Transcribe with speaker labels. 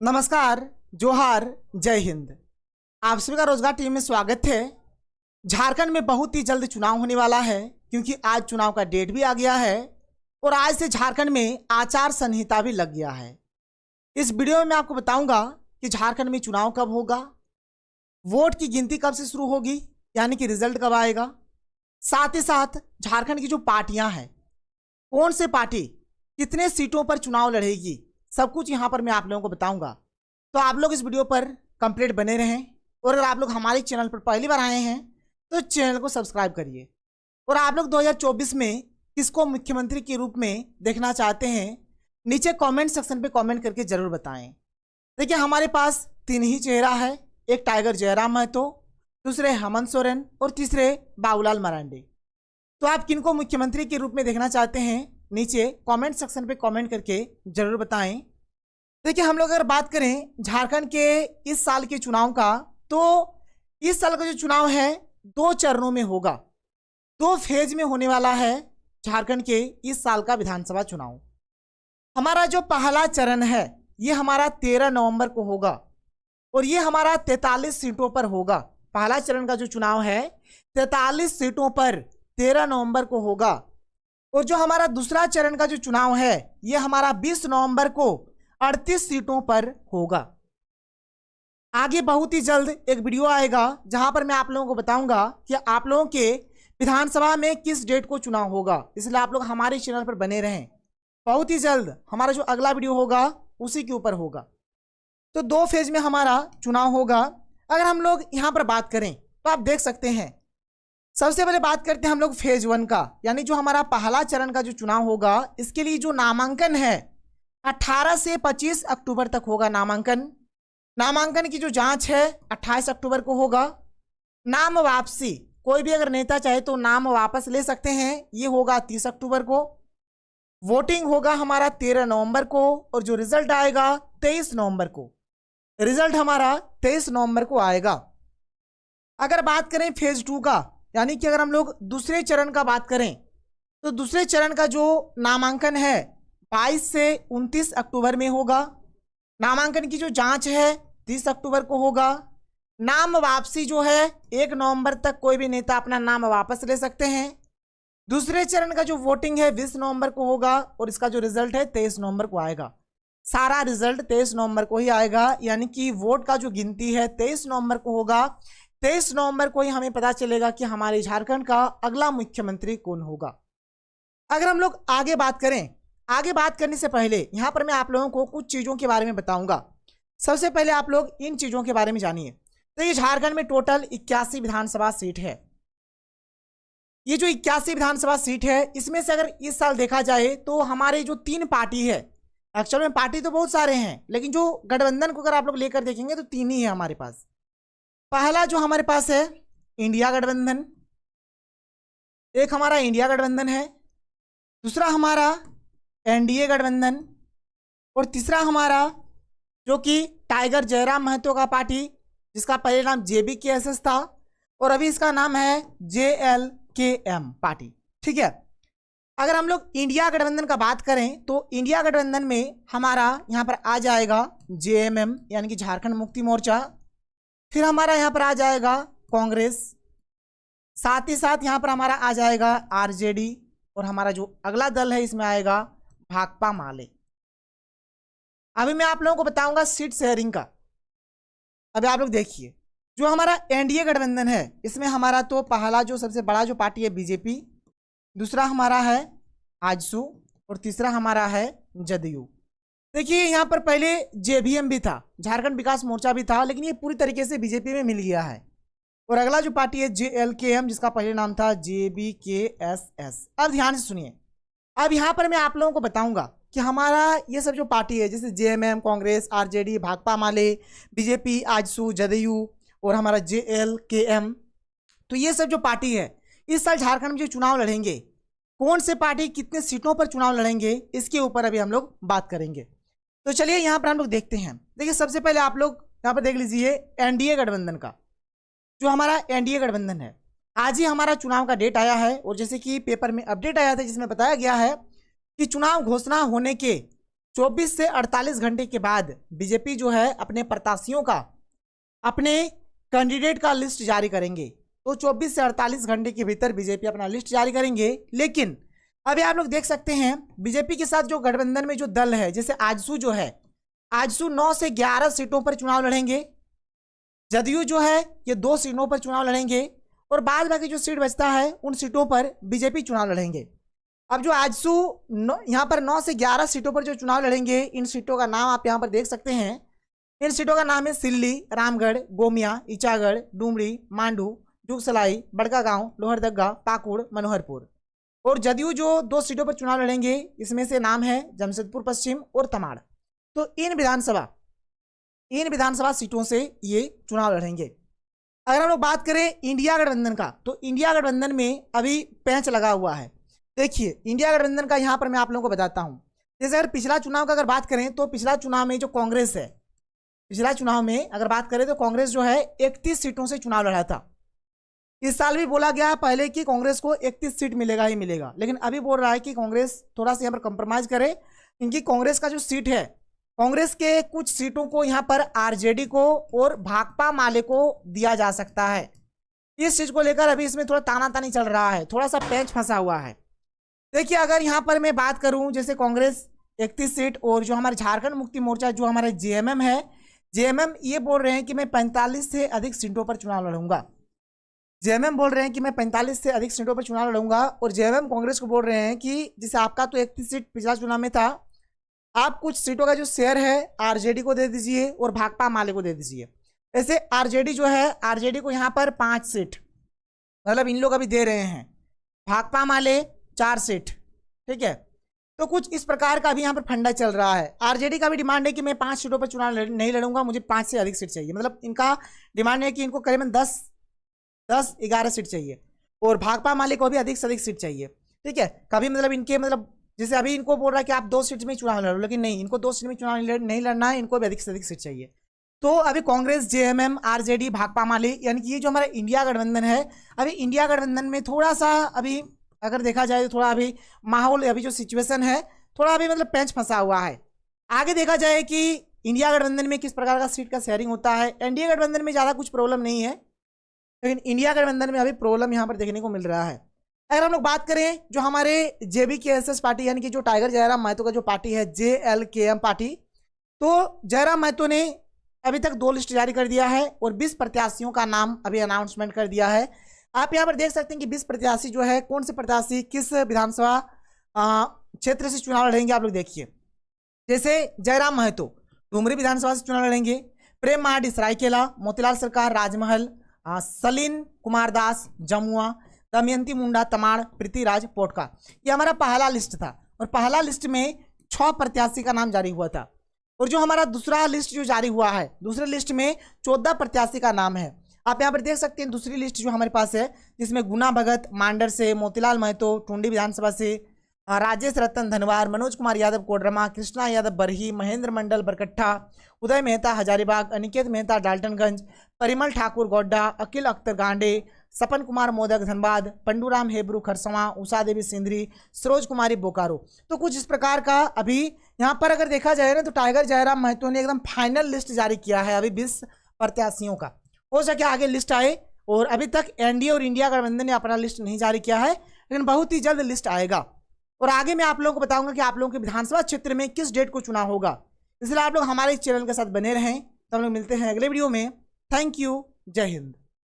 Speaker 1: नमस्कार, जोहार, जय हिंद। आप सभी का रोजगार टीम में स्वागत है। झारखंड में बहुत ही जल्द चुनाव होने वाला है क्योंकि आज चुनाव का डेट भी आ गया है और आज से झारखंड में आचार संहिता भी लग गया है। इस वीडियो में मैं आपको बताऊंगा कि झारखंड में चुनाव कब होगा, वोट की गिनती कब से शुरू होगी यानी कि रिजल्ट कब आएगा, साथ ही साथ झारखंड की जो पार्टियां हैं, कौन से पार्टी कितने सीटों पर चुनाव लड़ेगी, सब कुछ यहाँ पर मैं आप लोगों को बताऊंगा। तो आप लोग इस वीडियो पर कंप्लीट बने रहें और अगर आप लोग हमारे चैनल पर पहली बार आए हैं तो चैनल को सब्सक्राइब करिए। और आप लोग 2024 में किसको मुख्यमंत्री के रूप में देखना चाहते हैं, नीचे कमेंट सेक्शन पे कमेंट करके जरूर बताएं। देखिए, हमारे पास तीन ही चेहरा है, एक टाइगर जयराम महतो, दूसरे हेमंत सोरेन और तीसरे बाबूलाल मरांडी। तो आप किनको मुख्यमंत्री के रूप में देखना चाहते हैं, नीचे कमेंट सेक्शन पे कमेंट करके जरूर बताएं। देखिए, हम लोग अगर बात करें झारखंड के इस साल के चुनाव का, तो इस साल का जो चुनाव है 2 चरणों में होगा, 2 फेज में होने वाला है झारखंड के इस साल का विधानसभा चुनाव। हमारा जो पहला चरण है ये हमारा 13 नवंबर को होगा और ये हमारा 43 सीटों पर होगा। पहला चरण का जो चुनाव है 43 सीटों पर 13 नवंबर को होगा और जो हमारा दूसरा चरण का जो चुनाव है ये हमारा 20 नवंबर को 38 सीटों पर होगा। आगे बहुत ही जल्द एक वीडियो आएगा जहां पर मैं आप लोगों को बताऊंगा कि आप लोगों के विधानसभा में किस डेट को चुनाव होगा, इसलिए आप लोग हमारे चैनल पर बने रहें। बहुत ही जल्द हमारा जो अगला वीडियो होगा उसी के ऊपर होगा। तो 2 फेज में हमारा चुनाव होगा। अगर हम लोग यहाँ पर बात करें तो आप देख सकते हैं, सबसे पहले बात करते हैं हम लोग फेज 1 का, यानी जो हमारा पहला चरण का जो चुनाव होगा इसके लिए जो नामांकन है 18 से 25 अक्टूबर तक होगा। नामांकन की जो जांच है 28 अक्टूबर को होगा। नाम वापसी, कोई भी अगर नेता चाहे तो नाम वापस ले सकते हैं, ये होगा 30 अक्टूबर को। वोटिंग होगा हमारा 13 नवंबर को और जो रिजल्ट आएगा 23 नवंबर को। रिजल्ट हमारा 23 नवंबर को आएगा। अगर बात करें फेज 2 का, यानी कि अगर हम लोग दूसरे चरण का बात करें तो दूसरे चरण का जो नामांकन है 22 से 29 अक्टूबर में होगा। नामांकन की जो जांच है 30 अक्टूबर को होगा। नाम वापसी जो है 1 नवंबर तक कोई भी नेता अपना नाम वापस ले सकते हैं। दूसरे चरण का जो वोटिंग है 20 नवंबर को होगा और इसका जो रिजल्ट है 23 नवंबर को आएगा। सारा रिजल्ट 23 नवंबर को ही आएगा, यानी कि वोट का जो गिनती है 23 नवंबर को होगा। 23 नवंबर को ही हमें पता चलेगा कि हमारे झारखंड का अगला मुख्यमंत्री कौन होगा। अगर हम लोग आगे बात करें, आगे बात करने से पहले यहां पर मैं आप लोगों को कुछ चीजों के बारे में बताऊंगा। सबसे पहले आप लोग इन चीजों के बारे में जानिए। तो ये झारखंड में टोटल 81 विधानसभा सीट है। ये जो 81 विधानसभा सीट है इसमें से अगर इस साल देखा जाए तो हमारे जो 3 पार्टी है, एक्चुअल में पार्टी तो बहुत सारे हैं लेकिन जो गठबंधन को अगर आप लोग लेकर देखेंगे तो 3 ही है हमारे पास। पहला जो हमारे पास है इंडिया गठबंधन, एक हमारा इंडिया गठबंधन है, दूसरा हमारा एनडीए गठबंधन और तीसरा हमारा जो कि टाइगर जयराम महतो का पार्टी, जिसका पहले नाम JBKSS था और अभी इसका नाम है JLKM पार्टी। ठीक है, अगर हम लोग इंडिया गठबंधन का बात करें तो इंडिया गठबंधन में हमारा यहाँ पर आ जाएगा JMM यानी कि झारखंड मुक्ति मोर्चा, फिर हमारा यहाँ पर आ जाएगा कांग्रेस, साथ ही साथ यहाँ पर हमारा आ जाएगा RJD और हमारा जो अगला दल है इसमें आएगा भाकपा माले। अभी मैं आप लोगों को बताऊंगा सीट शेयरिंग का। अभी आप लोग देखिए, जो हमारा एनडीए गठबंधन है इसमें हमारा तो पहला जो सबसे बड़ा जो पार्टी है BJP, दूसरा हमारा है आजसू और तीसरा हमारा है जदयू। देखिए, यहाँ पर पहले JVM भी था, झारखंड विकास मोर्चा भी था, लेकिन ये पूरी तरीके से BJP में मिल गया है। और अगला जो पार्टी है JLKM, जिसका पहले नाम था JBKSS। अब ध्यान से सुनिए, अब यहाँ पर मैं आप लोगों को बताऊंगा कि हमारा ये सब जो पार्टी है जैसे JMM, कांग्रेस, RJD, भाकपा माले, BJP, आजसू, जदयू और हमारा JLKM, तो ये सब जो पार्टी है इस साल झारखंड में जो चुनाव लड़ेंगे, कौन से पार्टी कितने सीटों पर चुनाव लड़ेंगे, इसके ऊपर अभी हम लोग बात करेंगे। तो चलिए यहाँ पर हम लोग देखते हैं। देखिए, सबसे पहले आप लोग यहाँ पर देख लीजिए एनडीए गठबंधन का, जो हमारा एनडीए गठबंधन है आज ही हमारा चुनाव का डेट आया है और जैसे कि पेपर में अपडेट आया था जिसमें बताया गया है कि चुनाव घोषणा होने के 24 से 48 घंटे के बाद बीजेपी जो है अपने प्रत्याशियों का, अपने कैंडिडेट का लिस्ट जारी करेंगे। तो 24 से 48 घंटे के भीतर बीजेपी अपना लिस्ट जारी करेंगे। लेकिन अभी आप लोग देख सकते हैं बीजेपी के साथ जो गठबंधन में जो दल है, जैसे आजसू जो है, आजसू 9 से 11 सीटों पर चुनाव लड़ेंगे। जदयू जो है ये 2 सीटों पर चुनाव लड़ेंगे और बाद बाकी जो सीट बचता है उन सीटों पर बीजेपी चुनाव लड़ेंगे। अब जो आजसू यहाँ पर 9 से 11 सीटों पर जो चुनाव लड़ेंगे, इन सीटों का नाम आप यहाँ पर देख सकते हैं। इन सीटों का नाम है सिल्ली, रामगढ़, गोमिया, ईचागढ़, डुमरी, मांडू, जुगसलाई, बड़कागांव, लोहरदगा, पाकुड़, मनोहरपुर। और जदयू जो 2 सीटों पर चुनाव लड़ेंगे, इसमें से नाम है जमशेदपुर पश्चिम और तमाड़। तो इन विधानसभा सीटों से ये चुनाव लड़ेंगे। अगर हम लोग बात करें इंडिया गठबंधन का, तो इंडिया गठबंधन में अभी पेंच लगा हुआ है। देखिए इंडिया गठबंधन का यहाँ पर मैं आप लोगों को बताता हूँ। जैसे अगर पिछला चुनाव का अगर बात करें तो पिछला चुनाव में जो कांग्रेस है, पिछला चुनाव में अगर बात करें तो कांग्रेस जो है 31 सीटों से चुनाव लड़ा था। इस साल भी बोला गया है पहले कि कांग्रेस को 31 सीट मिलेगा ही मिलेगा, लेकिन अभी बोल रहा है कि कांग्रेस थोड़ा सा यहाँ पर कंप्रोमाइज करे, क्योंकि कांग्रेस का जो सीट है, कांग्रेस के कुछ सीटों को यहाँ पर आरजेडी को और भाकपा माले को दिया जा सकता है। इस चीज को लेकर अभी इसमें थोड़ा तानातानी चल रहा है, थोड़ा सा पेंच फंसा हुआ है। देखिए अगर यहाँ पर मैं बात करूँ, जैसे कांग्रेस 31 सीट और जो हमारे झारखंड मुक्ति मोर्चा जो हमारे जेएमएम है, जेएमएम ये बोल रहे हैं कि मैं 45 से अधिक सीटों पर चुनाव लड़ूंगा। जेएमएम बोल रहे हैं कि मैं 45 से अधिक सीटों पर चुनाव लड़ूंगा। और जेएमएम कांग्रेस को बोल रहे हैं कि जैसे आपका तो 31 सीट पिछला चुनाव में था, आप कुछ सीटों का जो शेयर है आरजेडी को दे दीजिए और भाकपा माले को दे दीजिए। ऐसे आरजेडी जो है, आरजेडी को यहाँ पर 5 सीट मतलब इन लोग अभी दे रहे हैं, भाकपा माले 4 सीट, ठीक है। तो कुछ इस प्रकार का भी यहाँ पर फंडा चल रहा है। आरजेडी का भी डिमांड है कि मैं 5 सीटों पर चुनाव नहीं लड़ूंगा, मुझे 5 से अधिक सीट चाहिए। मतलब इनका डिमांड है कि इनको करीबन 10-11 सीट चाहिए और भाकपा माले को भी अधिक से अधिक सीट चाहिए, ठीक है। कभी मतलब इनके मतलब जैसे अभी इनको बोल रहा है कि आप 2 सीट में चुनाव लड़ो, लेकिन नहीं, इनको 2 सीट में चुनाव नहीं लड़ना है, इनको भी अधिक से अधिक सीट चाहिए। तो अभी कांग्रेस, जेएमएम, आरजेडी, भाकपा माले, यानी कि ये जो हमारा इंडिया गठबंधन है, अभी इंडिया गठबंधन में थोड़ा सा अभी अगर देखा जाए तो थोड़ा अभी माहौल, अभी जो सिचुएशन है थोड़ा अभी मतलब पेंच फंसा हुआ है। आगे देखा जाए कि इंडिया गठबंधन में किस प्रकार का सीट का शेयरिंग होता है। एनडीए गठबंधन में ज़्यादा कुछ प्रॉब्लम नहीं है, लेकिन इंडिया गठबंधन में अभी प्रॉब्लम यहाँ पर देखने को मिल रहा है। अगर हम लोग बात करें जो हमारे JBKSS पार्टी, यानी कि जो टाइगर जयराम महतो का जो पार्टी है, JLKM पार्टी, तो जयराम महतो ने अभी तक 2 लिस्ट जारी कर दिया है और 20 प्रत्याशियों का नाम अभी अनाउंसमेंट कर दिया है। आप यहाँ पर देख सकते हैं कि 20 प्रत्याशी जो है, कौन से प्रत्याशी किस विधानसभा क्षेत्र से चुनाव लड़ेंगे, आप लोग देखिए। जैसे जयराम महतो डुमरी विधानसभा से चुनाव लड़ेंगे, प्रेम महाडी सरायकेला, मोतीलाल सरकार राजमहल, सलीन कुमार दास जमुआ, दमयंती मुंडा तमाड़, पृथ्वीराज पोटका। ये हमारा पहला लिस्ट था और पहला लिस्ट में 6 प्रत्याशी का नाम जारी हुआ था। और जो हमारा दूसरा लिस्ट जो जारी हुआ है, दूसरे लिस्ट में 14 प्रत्याशी का नाम है। आप यहाँ पर देख सकते हैं दूसरी लिस्ट जो हमारे पास है, जिसमें गुना भगत मांडर से, मोतीलाल महतो टुंडी विधानसभा से, राजेश रतन धनवार, मनोज कुमार यादव कोडरमा, कृष्णा यादव बरही, महेंद्र मंडल बरकट्ठा, उदय मेहता हजारीबाग, अनिकेत मेहता डाल्टनगंज, परिमल ठाकुर गोड्डा, अकिल अख्तर गांडे, सपन कुमार मोदक धनबाद, पंडूराम हेब्रू खरसवां, उषा देवी सिंदरी, सरोज कुमारी बोकारो। तो कुछ इस प्रकार का अभी यहाँ पर अगर देखा जाए ना, तो टाइगर जयराम महतो ने एकदम फाइनल लिस्ट जारी किया है अभी 20 प्रत्याशियों का। हो सके आगे लिस्ट आए, और अभी तक एनडीए और इंडिया गठबंधन ने अपना लिस्ट नहीं जारी किया है, लेकिन बहुत ही जल्द लिस्ट आएगा। और आगे मैं आप लोगों को बताऊंगा कि आप लोगों के विधानसभा क्षेत्र में किस डेट को चुनाव होगा। इसलिए आप लोग हमारे इस चैनल के साथ बने रहें। तो हम लोग मिलते हैं अगले वीडियो में। थैंक यू, जय हिंद।